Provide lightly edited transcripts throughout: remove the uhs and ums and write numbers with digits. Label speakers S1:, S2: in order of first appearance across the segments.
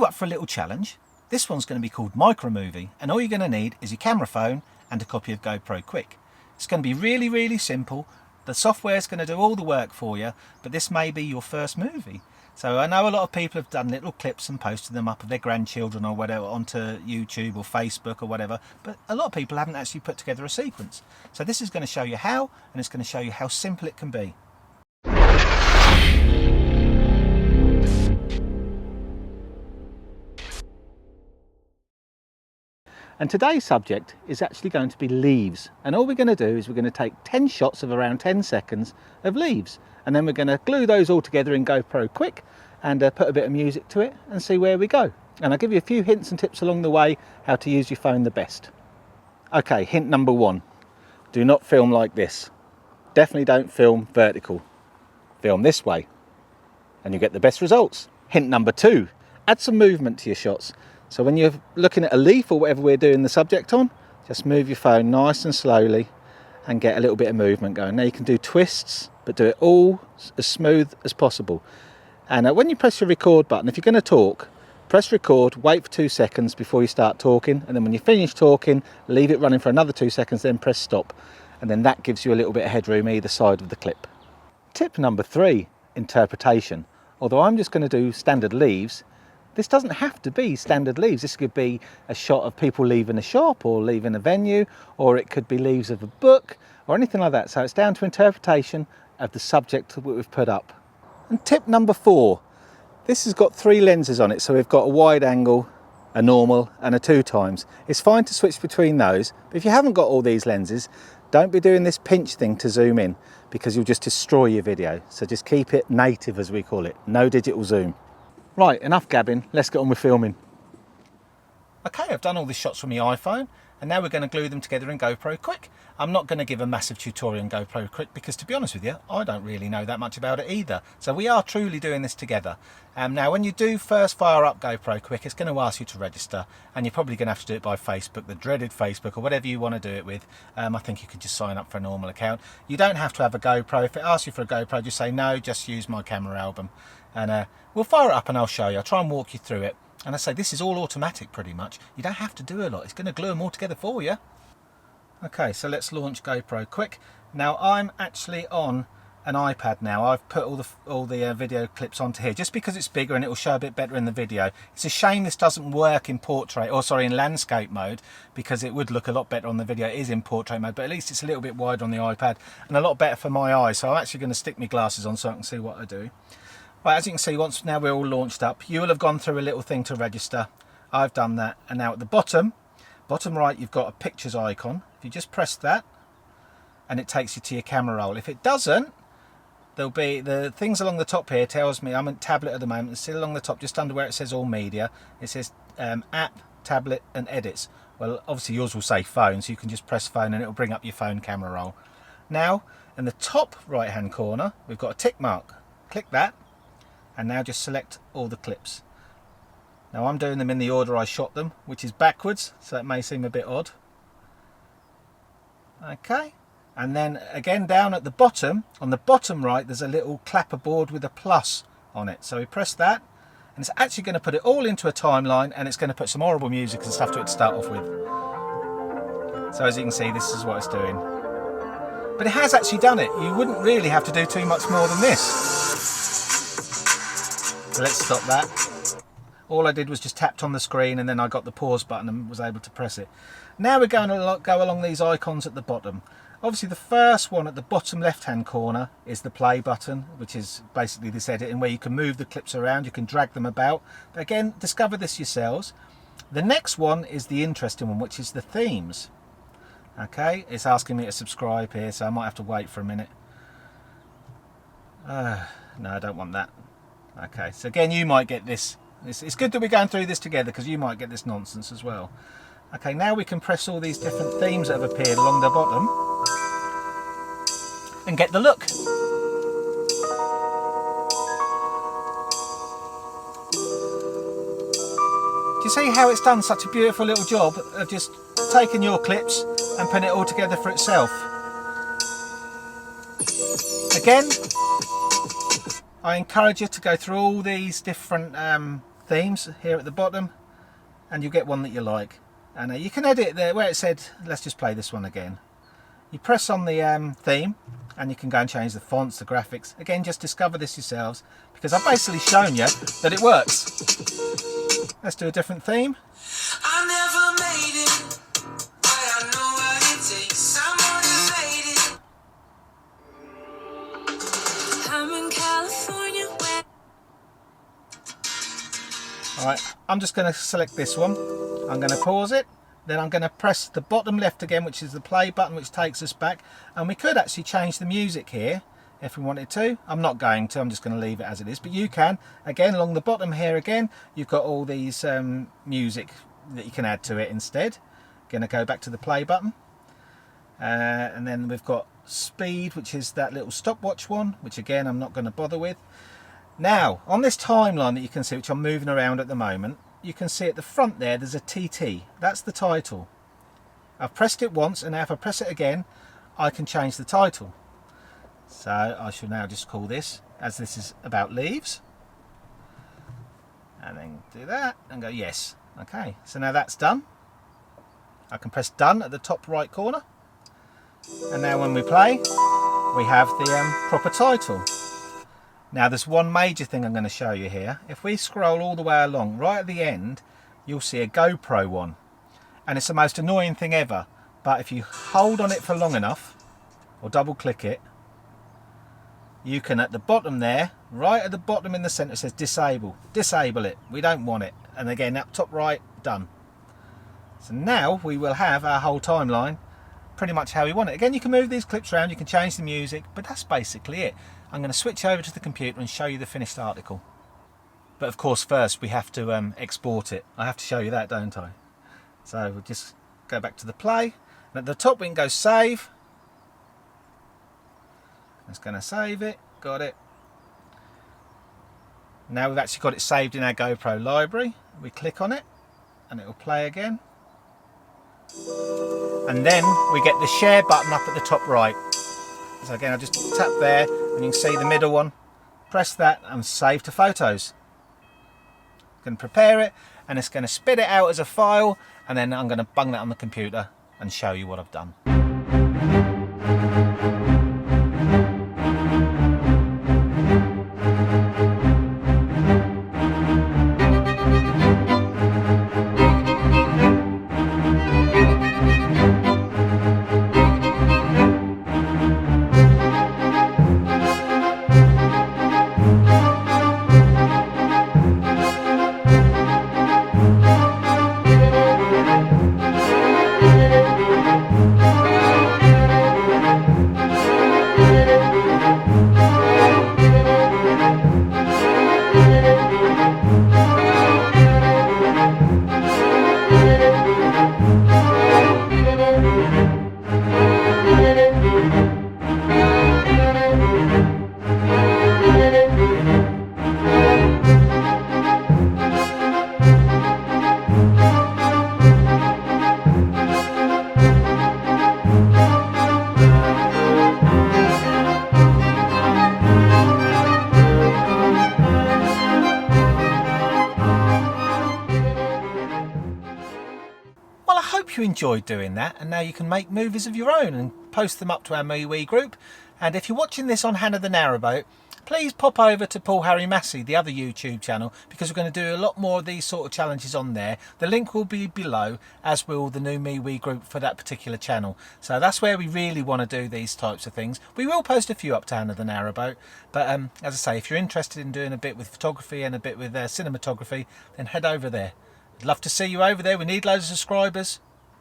S1: you up for a little challenge? This one's going to be called MicroMovie, and all you're going to need is your camera phone and a copy of Gopro Quick. It's going to be really, really simple. The software is going to do all the work for you, but this may be your first movie. So I know a lot of people have done little clips and posted them up of their grandchildren or whatever onto YouTube or Facebook or whatever, but a lot of people haven't actually put together a sequence. So this is going to show you how, and it's going to show you how simple it can be. And today's subject is actually going to be leaves, and all we're going to do is we're going to take 10 shots of around 10 seconds of leaves, and then we're going to glue those all together in GoPro Quick and put a bit of music to it and see where we go. And I'll give you a few hints and tips along the way how to use your phone the best. Okay, hint number 1, do not film like this. Definitely don't film vertical. Film this way and you get the best results. Hint number 2, add some movement to your shots. So when you're looking at a leaf or whatever we're doing the subject on, just move your phone nice and slowly and get a little bit of movement going. Now you can do twists, but do it all as smooth as possible. And when you press your record button, if you're going to talk, press record, wait for 2 seconds before you start talking, and then when you finish talking, leave it running for another 2 seconds, then press stop. And then that gives you a little bit of headroom either side of the clip. Tip number 3, interpretation. Although I'm just going to do standard leaves, this doesn't have to be standard leaves. This could be a shot of people leaving a shop or leaving a venue, or it could be leaves of a book or anything like that. So it's down to interpretation of the subject that we've put up. And tip number 4, this has got 3 lenses on it. So we've got a wide angle, a normal and a 2x. It's fine to switch between those, but if you haven't got all these lenses, don't be doing this pinch thing to zoom in because you'll just destroy your video. So just keep it native, as we call it, no digital zoom. Right, enough gabbing, let's get on with filming. Okay, I've done all the shots from my iPhone, and now we're going to glue them together in GoPro Quick. I'm not going to give a massive tutorial in GoPro Quick because, to be honest with you, I don't really know that much about it either. So we are truly doing this together. Now, when you do first fire up GoPro Quick, it's going to ask you to register, and you're probably going to have to do it by Facebook, the dreaded Facebook, or whatever you want to do it with. I think you could just sign up for a normal account. You don't have to have a GoPro. If it asks you for a GoPro, just say no, just use my camera album. And we'll fire it up and I'll show you. I'll try and walk you through it. And I say this is all automatic pretty much. You don't have to do a lot. It's going to glue them all together for you. Okay, so let's launch GoPro Quick. Now I'm actually on an iPad now. I've put all the video clips onto here just because it's bigger and it will show a bit better in the video. It's a shame this doesn't work in portrait, or sorry, in landscape mode, because it would look a lot better on the video. It is in portrait mode, but at least it's a little bit wider on the iPad and a lot better for my eyes. So I'm actually going to stick my glasses on so I can see what I do. Right, as you can see, once now we're all launched up, you will have gone through a little thing to register. I've done that, and now at the bottom right, you've got a pictures icon. If you just press that, and it takes you to your camera roll. If it doesn't, there'll be the things along the top here. Tells me I'm on tablet at the moment. It's still along the top, just under where it says all media. It says app, tablet, and edits. Well, obviously yours will say phone, so you can just press phone, and it'll bring up your phone camera roll. Now, in the top right-hand corner, we've got a tick mark. Click that. And now just select all the clips. Now I'm doing them in the order I shot them, which is backwards, so it may seem a bit odd. Okay, and then again down at the bottom, on the bottom right, there's a little clapperboard with a plus on it. So we press that, and it's actually going to put it all into a timeline, and it's going to put some horrible music and stuff to it to start off with. So as you can see, this is what it's doing. But it has actually done it. You wouldn't really have to do too much more than this. So let's stop that. All I did was just tapped on the screen, and then I got the pause button and was able to press it. Now we're going to go along these icons at the bottom. Obviously the first one at the bottom left hand corner is the play button, which is basically this editing where you can move the clips around, you can drag them about. But again, discover this yourselves. The next one is the interesting one, which is the themes. Okay, it's asking me to subscribe here, so I might have to wait for a minute. No, I don't want that. Okay, so again, you might get this. It's good that we're going through this together because you might get this nonsense as well. Okay, now we can press all these different themes that have appeared along the bottom and get the look. Do you see how it's done such a beautiful little job of just taking your clips and putting it all together for itself? Again, I encourage you to go through all these different themes here at the bottom, and you get one that you like. And you can edit there where it said, let's just play this one again. You press on the theme and you can go and change the fonts, the graphics. Again, just discover this yourselves, because I've basically shown you that it works. Let's do a different theme.
S2: I never made it, but I know what it takes. I'm motivated. I'm in California.
S1: Alright, I'm just going to select this one. I'm going to pause it. Then I'm going to press the bottom left again, which is the play button, which takes us back. And we could actually change the music here if we wanted to. I'm not going to, I'm just going to leave it as it is. But you can. Again, along the bottom here again, you've got all these music that you can add to it instead. Going to go back to the play button. And then we've got speed, which is that little stopwatch one, which again, I'm not going to bother with. Now, on this timeline that you can see, which I'm moving around at the moment, you can see at the front there, there's a TT. That's the title. I've pressed it once, and now if I press it again, I can change the title. So I shall now just call this, as this is about leaves. And then do that, and go yes. Okay, so now that's done. I can press done at the top right corner. And now when we play, we have the proper title. Now there's one major thing I'm going to show you here. If we scroll all the way along, right at the end, you'll see a Gopro one. And it's the most annoying thing ever. But if you hold on it for long enough, or double click it, you can at the bottom there, right at the bottom in the center, it says disable. Disable it. We don't want it. And again, up top right, done. So now we will have our whole timeline pretty much how we want it. Again, you can move these clips around, you can change the music, but that's basically it. I'm going to switch over to the computer and show you the finished article. But of course, first we have to export it. I have to show you that, don't I? So we'll just go back to the play. And at the top we can go save. It's going to save it. Got it. Now we've actually got it saved in our GoPro library. We click on it and it will play again. And then we get the share button up at the top right. So again, I'll just tap there and you can see the middle one. Press that and save to photos. I'm going to prepare it and it's going to spit it out as a file, and then I'm going to bung that on the computer and show you what I've done. You enjoyed doing that, and now you can make movies of your own and post them up to our MeWe group. And if you're watching this on Hannah the Narrowboat, please pop over to Paul Harry Massey, the other YouTube channel, because we're going to do a lot more of these sort of challenges on there. The link will be below, as will the new MeWe group for that particular channel. So that's where we really want to do these types of things. We will post a few up to Hannah the Narrowboat, but as I say, if you're interested in doing a bit with photography and a bit with cinematography, then head over there. I'd love to see you over there. We need loads of subscribers.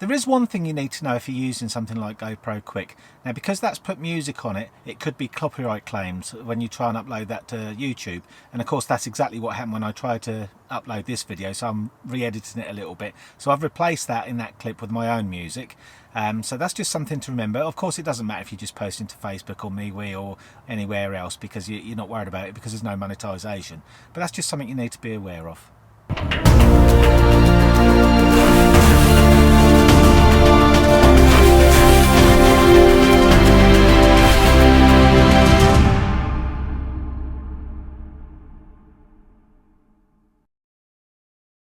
S1: There is one thing you need to know if you're using something like GoPro Quick. Now, because that's put music on it, it could be copyright claims when you try and upload that to YouTube. And of course, that's exactly what happened when I tried to upload this video, so I'm re-editing it a little bit. So I've replaced that in that clip with my own music. So that's just something to remember. Of course, it doesn't matter if you just post into Facebook or MeWe or anywhere else, because you're not worried about it because there's no monetization. But that's just something you need to be aware of.